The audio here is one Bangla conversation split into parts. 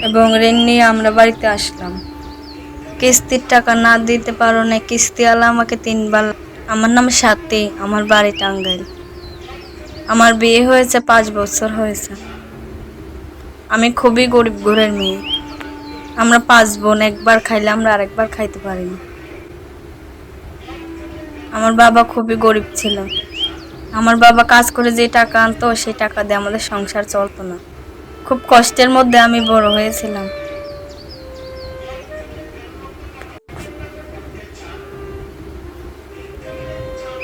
এবং ঋণ নিয়ে আমরা বাড়িতে আসলাম। কিস্তির টাকা না দিতে পারো না, কিস্তিওয়ালা আমাকে 3 বার। আমার নাম সাথী, আমার বাড়ি টাঙ্গাইল। আমার বিয়ে হয়েছে 5 বছর হয়েছে। আমি খুবই গরিব ঘরের মেয়ে। আমরা 5 বোন, একবার খাইলে আমরা আরেকবার খাইতে পারি না। আমার বাবা খুবই গরিব ছিল। আমার বাবা কাজ করে যে টাকা আনতো সেই টাকা দিয়ে আমাদের সংসার চলতো না। খুব কষ্টের মধ্যে আমি বড় হয়েছিলাম।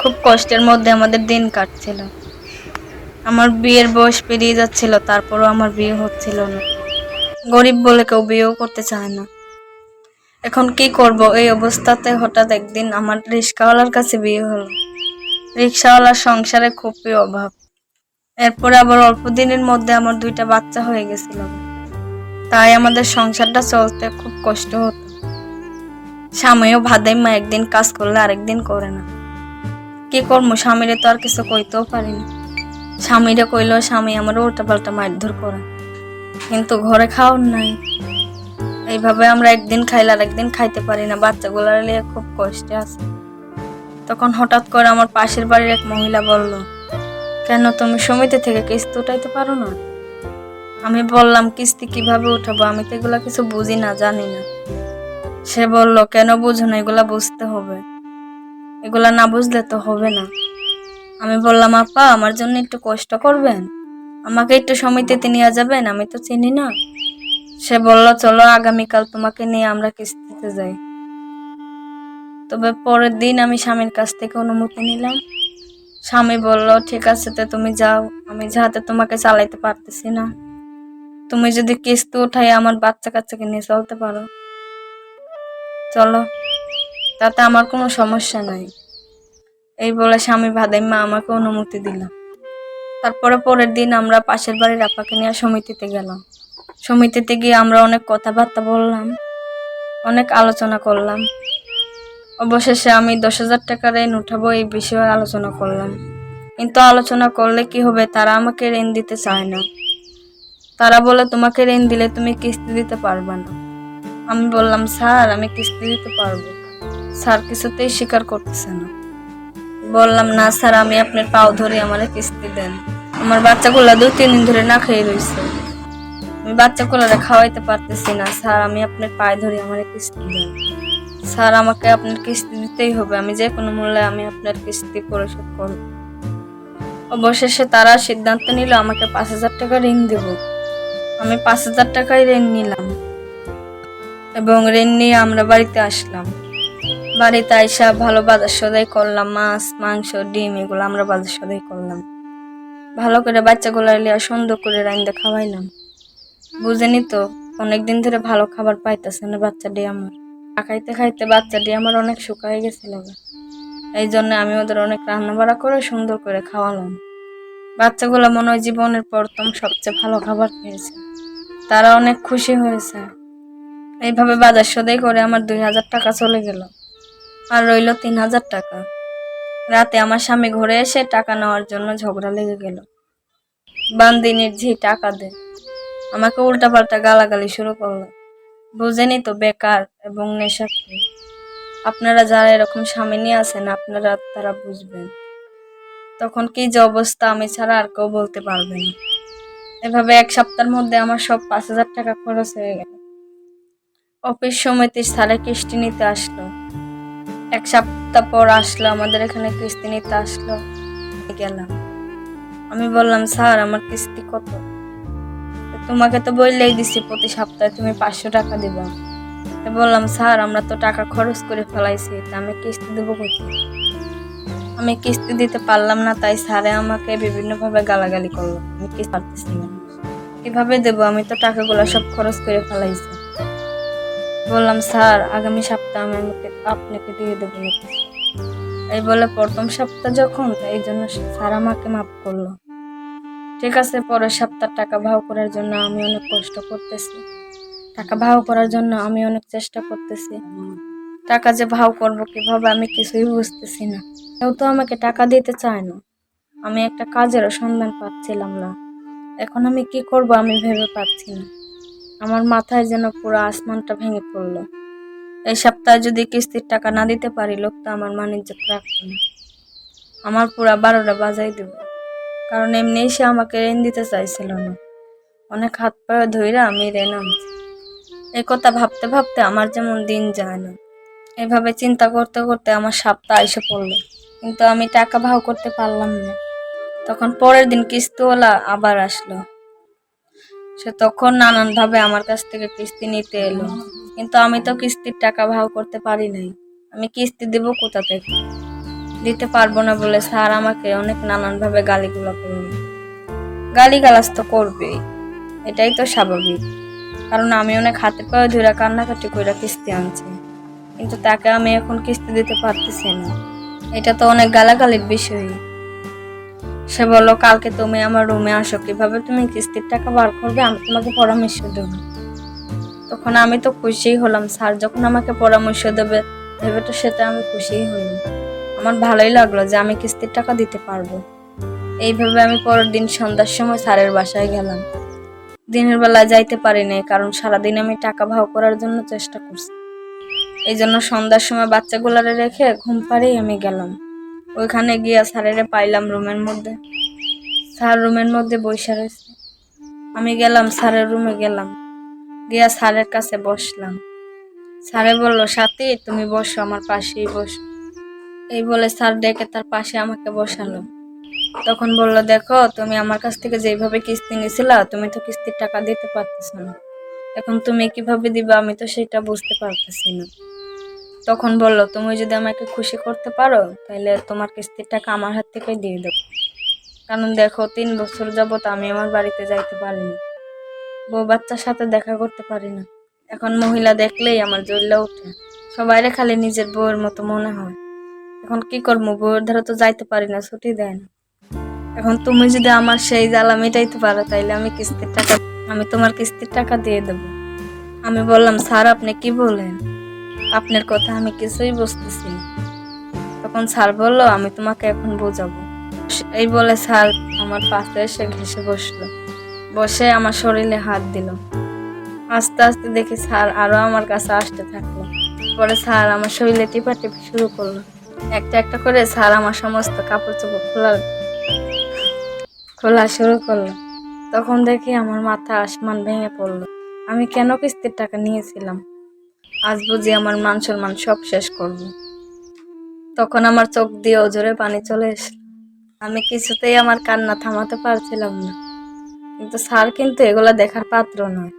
খুব কষ্টের মধ্যে আমাদের দিন কাটছিল। আমার বিয়ের বয়স পেরিয়ে যাচ্ছিল, তারপরও আমার বিয়ে হচ্ছিল না। গরিব বলে কেউ বিয়েও করতে চায় না। এখন কি করব, এই অবস্থাতে হঠাৎ একদিন আমার রিক্সাওয়ালার কাছে বিয়ে হলো। রিক্সাওয়ালার সংসারে খুবই অভাব। এরপরে আবার অল্প দিনের মধ্যে আমার 2টা বাচ্চা হয়ে গেছিল। তাই আমাদের সংসারটা চলতে খুব কষ্ট হতো। স্বামীও ভাদাইমা, একদিন কাজ করলে আরেকদিন করে না। কি করবো, স্বামীরে তো আর কিছু কইতেও পারি না। স্বামীরে কইলেও স্বামী আমার উল্টা পাল্টা মারধর করে, কিন্তু ঘরে খাওয়ার নাই। এইভাবে আমরা একদিন খাইলে আরেকদিন খাইতে পারি না, বাচ্চাগুলার নিয়ে খুব কষ্টে আছে। তখন হঠাৎ করে আমার পাশের বাড়ির এক মহিলা বলল, কেন তুমি সমিতি থেকে কিস্তি উঠাইতে পারো না? আমি বললাম, কিস্তি কিভাবে উঠাবো, আমি তো এগুলা কিছু বুঝি না, জানি না। সে বলল, কেন বুঝো না, এগুলা বুঝতে হবে, এগুলা না বুঝলে তো হবে না। আমি বললাম, আপা আমার জন্য একটু কষ্ট করবেন, আমাকে একটু সমিতিতে নিয়ে যাবেন, আমি তো চিনি না। সে বলল, চলো আগামীকাল তোমাকে নিয়ে আমরা কিস্তিতে যাই। তবে পরের দিন আমি স্বামীর কাছ থেকে অনুমতি নিলাম। স্বামী বলল, ঠিক আছে, তো তুমি যাও, আমি যাতে তোমাকে চালাইতে পারতেছি না, তুমি যদি কিস্তি উঠাই আমার বাচ্চা কাচ্চাকে নিয়ে চলতে পারো চলো, তাতে আমার কোনো সমস্যা নাই। এই বলে স্বামী ভাদাইমা আমাকে অনুমতি দিল। তারপরে পরের দিন আমরা পাশের বাড়ির আপাকে নিয়ে সমিতিতে গেলাম। সমিতিতে গিয়ে আমরা অনেক কথাবার্তা বললাম, অনেক আলোচনা করলাম। অবশেষে আমি 10,000 টাকা ঋণ উঠাবো এই বিষয়ে আলোচনা করলাম। কিন্তু আলোচনা করলে কি হবে, তারা আমাকে ঋণ দিতে চায় না। তারা বলে, তোমাকে ঋণ দিলে তুমি কিস্তি দিতে পারবে না। আমি বললাম, স্যার আমি কিস্তি দিতে পারবো। স্যার কিছুতেই স্বীকার করতেছে না। বললাম, না স্যার, আমি আপনার পাও ধরে আমার কিস্তি দেন। আমার বাচ্চাগুলা 2-3 দিন ধরে না খেয়ে রয়েছে, আমি বাচ্চাগুলারে খাওয়াইতে পারতেছি না। স্যার আমি আপনার পায়ে ধরে আমার কিস্তি দেন। স্যার আমাকে আপনার কিস্তি দিতেই হবে, আমি যে কোনো মূল্যে আমি আপনার কিস্তি পরিশোধ করব। অবশেষে তারা সিদ্ধান্ত নিল আমাকে 5,000 টাকা ঋণ দেব। আমি 5,000 টাকায় ঋণ নিলাম এবং ঋণ নিয়ে আমরা বাড়িতে আসলাম। বাড়িতে আইসা ভালো বাজার সদাই করলাম, মাছ মাংস ডিম এগুলো আমরা বাজার সদাই করলাম। ভালো করে বাচ্চাগুলার লিয়া সুন্দর করে রাইন্দা খাওয়াইলাম। বুঝেনি তো, অনেকদিন ধরে ভালো খাবার পাইতেছে না বাচ্চাটি আমার। খাইতে খাইতে বাচ্চাটি আমার অনেক শুকায় গেছিল। এই জন্য আমি ওদের অনেক রান্না বাড়া করে সুন্দর করে খাওয়ালাম। বাচ্চাগুলো মনে হয় জীবনের প্রথম সবচেয়ে ভালো খাবার খেয়েছে। তারা অনেক খুশি হয়েছে। এইভাবে বাজার সদাই করে আমার 2,000 টাকা চলে গেল, আর রইল 3,000 টাকা। রাতে আমার স্বামী ঘরে এসে টাকা নেওয়ার জন্য ঝগড়া লেগে গেল। বান্দিনীর ঝি টাকা দে, আমাকে উল্টাপাল্টা গালাগালি শুরু করলো। বুঝেনি তো, বেকার এবং নেশাখোর। আপনারা যারা এরকম স্বামী নিয়ে আছেন, আপনারা তারা বুঝবেন তখন কি যে অবস্থা, আমি ছাড়া আর কেউ বলতে পারবে না। এভাবে 1 সপ্তাহের মধ্যে আমার সব 5,000 টাকা খরচ হয়ে গেল। অফিস সমিতির স্যারে কিস্তি নিতে আসলো। 1 সপ্তাহ পর আসলো, আমাদের এখানে কিস্তি নিতে আসলো। গেলাম, আমি বললাম, স্যার আমার কিস্তি কত? তোমাকে তো বললেই দিছি প্রতি সপ্তাহে তুমি 500 টাকা দিবা। বললাম, স্যার আমরা তো টাকা খরচ করে ফেলাইছি, তা আমি কিস্তি দেবো কোথায়? আমি কিস্তি দিতে পারলাম না, তাই স্যারে আমাকে বিভিন্ন ভাবে গালাগালি করলো। আমি কিস্তি পারতেছি না, কিভাবে দেবো, আমি তো টাকাগুলো সব খরচ করে ফেলাইছি। বললাম, স্যার আগামী সপ্তাহে আমি আপনাকে দিয়ে দেবো। এই বলে প্রথম সপ্তাহ যখন, এই জন্য স্যার আমাকে মাফ করলো। ঠিক আছে, পরের সপ্তাহ টাকা ভাও করার জন্য আমি অনেক কষ্ট করতেছি, টাকা ভাও করার জন্য আমি অনেক চেষ্টা করতেছি। টাকা যে ভাও করবো কিভাবে, আমি কিছুই বুঝতেছি না। কেউ তো আমাকে টাকা দিতে চায় না। আমি একটা কাজেরও সন্ধান পাচ্ছিলাম না। এখন আমি কি করব আমি ভেবে পাচ্ছি না। আমার মাথায় যেন পুরো আসমানটা ভেঙে পড়লো। এই সপ্তাহে যদি কিস্তির টাকা না দিতে পারি, লোকটা আমার মান-ইজ্জত রাখতো না। আমার পুরা 12টা বাজাই দেব। কারণ এমনিই সে আমাকে ঋণ দিতে চাইছিল না। অনেক হাত পায়ে ধইরা আমি ঋণ আনছি। এই কথা ভাবতে ভাবতে আমার যেমন দিন যায় না। এভাবে চিন্তা করতে করতে আমার সপ্তাহ এসে পড়লো, কিন্তু আমি টাকা ভাও করতে পারলাম না। তখন পরের দিন কিস্তিওয়ালা আবার আসলো। সে তখন নানান ভাবে আমার কাছ থেকে কিস্তি নিতে এলো, কিন্তু আমি তো কিস্তির টাকা ভাও করতে পারি নাই। আমি কিস্তি দেব কোথা থেকে? দিতে পারবো না বলে স্যার আমাকে অনেক নানান ভাবে গালিগুলা করলো। গালিগালাজ তো করবেই, এটাই তো স্বাভাবিক। কারণ আমি অনেক হাতে পায়ে ধরে কান্নাকাটি কইরা কিস্তি আনছি, কিন্তু তাকে আমি এখন কিস্তি দিতে পারতেছি না। এটা তো অনেক গালাগালির বিষয়। সে বললো, কালকে তুমি আমার রুমে আসো, কিভাবে তুমি কিস্তির টাকা বার করবে আমি তোমাকে পরামর্শ দেব। তখন আমি তো খুশিই হলাম, স্যার যখন আমাকে পরামর্শ দেবে ভেবে তো সেটা আমি খুশিই হলাম। আমার ভালোই লাগলো যে আমি কিস্তির টাকা দিতে পারবো। এইভাবে আমি পরের দিন সন্ধ্যার সময় স্যারের বাসায় গেলাম। দিনের বেলা যাইতে পারি নাই, কারণ সারাদিন আমি টাকা ভাও করার জন্য চেষ্টা করছি। এই জন্য সন্ধ্যার সময় বাচ্চাগুলারে রেখে ঘুম পাড়েই আমি গেলাম। ওইখানে গিয়া স্যারেরে পাইলাম রুমের মধ্যে। স্যার রুমের মধ্যে বসে রয়েছে। আমি গেলাম স্যারের রুমে, গেলাম গিয়া স্যারের কাছে বসলাম। স্যারে বললো, সাথী তুমি বসো, আমার পাশেই বসো। এই বলে স্যার ডেকে তার পাশে আমাকে বসালো। তখন বললো, দেখো তুমি আমার কাছ থেকে যেভাবে কিস্তি নিয়েছিলা, তুমি তো কিস্তির টাকা দিতে পারতেছো না। এখন তুমি কিভাবে দিবা আমি তো সেটা বুঝতে পারতেছি না। তখন বললো, তুমি যদি আমাকে খুশি করতে পারো তাহলে তোমার কিস্তির টাকা আমার হাত থেকে দিয়ে দেবো। কারণ দেখো 3 বছর যাবত আমি আমার বাড়িতে যাইতে পারিনি, বউ বাচ্চার সাথে দেখা করতে পারি না। এখন মহিলা দেখলেই আমার জ্বলে ওঠে। সবাইরে খালি নিজের বউয়ের মতো মনে হয়। এখন কি করবো, বউয়ের ধারে তো যাইতে পারি না, ছুটি দেয় না। এখন তুমি যদি আমার সেই জ্বালা মেটাইতে পারো তাইলে আমি তোমার কিস্তির টাকা দিয়ে দেবো। আমি বললাম, স্যার আপনি কি বলেন? আপনার কথা আমি কিছুই বুঝতেছি না। তখন স্যার বললো, আমি তোমাকে এখন বোঝাবো। এই বলে স্যার আমার পাশে এসে ঘেঁষে বসলো, বসে আমার শরীরে হাত দিল। আস্তে আস্তে দেখি স্যার আরো আমার কাছে আসতে থাকলো। পরে স্যার আমার শরীরে টিপাটিপি শুরু করলো। একটা একটা করে স্যার আমার সমস্ত কাপড় চোপড় খোলা শুরু করলো। তখন দেখি আমার মাথা আসমান ভেঙে পড়লো। আমি কেন কিস্তির টাকা নিয়েছিলাম? আজ বুঝি আমার মান সম্মান সব শেষ করবো। তখন আমার চোখ দিয়ে অজরে পানি চলে এসেছে। আমি কিছুতেই আমার কান্না থামাতে পারছিলাম না, কিন্তু স্যার কিন্তু এগুলা দেখার পাত্র নয়।